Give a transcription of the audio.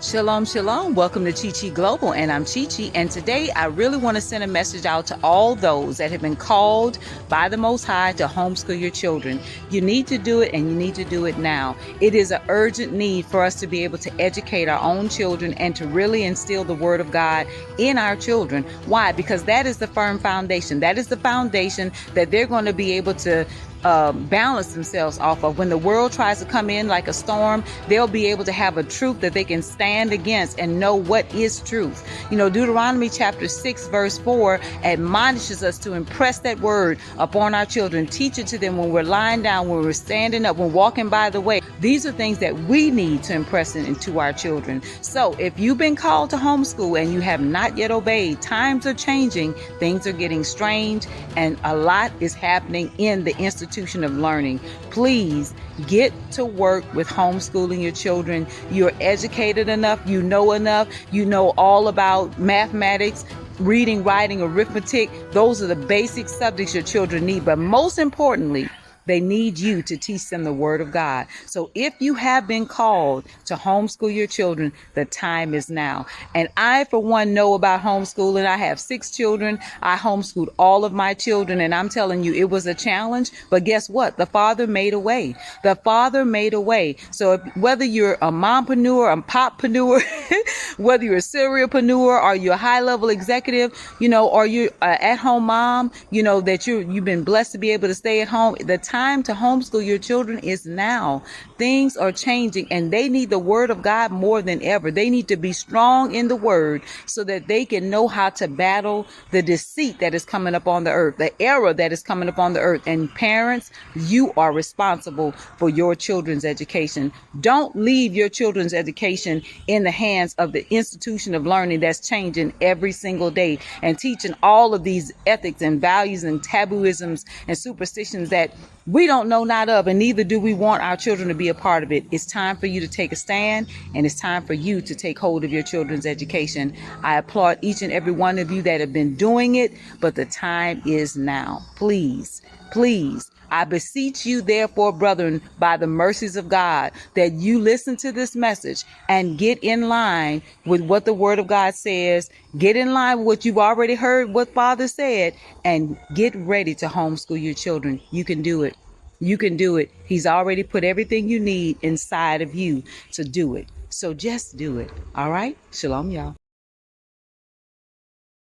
Shalom, shalom. Welcome to Chi Chi Global, and I'm Chi Chi. And today I really want to send a message out to all those that have been called by the Most High to homeschool your children. You need to do it, and you need to do it now. It is an urgent need for us to be able to educate our own children and to really instill the Word of God in our children. Why? Because that is the firm foundation. That is the foundation that they're going to be able to balance themselves off of. When the world tries to come in like a storm, they'll be able to have a truth that they can stand against and know what is truth. You know, Deuteronomy chapter 6 verse 4 admonishes us to impress that word upon our children. Teach it to them when we're lying down, when we're standing up, when walking by the way. These are things that we need to impress into our children. So if you've been called to homeschool and you have not yet obeyed, times are changing, things are getting strange, and a lot is happening in the institution of learning. Please get to work with homeschooling your children. You're educated enough, you know all about mathematics, reading, writing, arithmetic. Those are the basic subjects your children need. But most importantly, they need you to teach them the Word of God. So if you have been called to homeschool your children, the time is now. And I, for one, know about homeschooling. I have 6 children. I homeschooled all of my children. And I'm telling you, it was a challenge. But guess what? The Father made a way. The Father made a way. So whether you're a mompreneur, a poppreneur, whether you're a serialpreneur, or you're a high-level executive, or you're at-home mom, that you've been blessed to be able to stay at home, the time to homeschool your children is now. Things are changing, and they need the Word of God more than ever. They need to be strong in the Word so that they can know how to battle the deceit that is coming up on the earth, the error that is coming up on the earth. And parents, you are responsible for your children's education. Don't leave your children's education in the hands of the institution of learning that's changing every single day and teaching all of these ethics and values and tabooisms and superstitions that we don't know not of, and neither do we want our children to be a part of it. It's time for you to take a stand, and it's time for you to take hold of your children's education. I applaud each and every one of you that have been doing it, but the time is now. Please, I beseech you, therefore, brethren, by the mercies of God, that you listen to this message and get in line with what the Word of God says. Get in line with what you've already heard, what Father said, and get ready to homeschool your children. You can do it. You can do it. He's already put everything you need inside of you to do it. So just do it. All right? Shalom, y'all.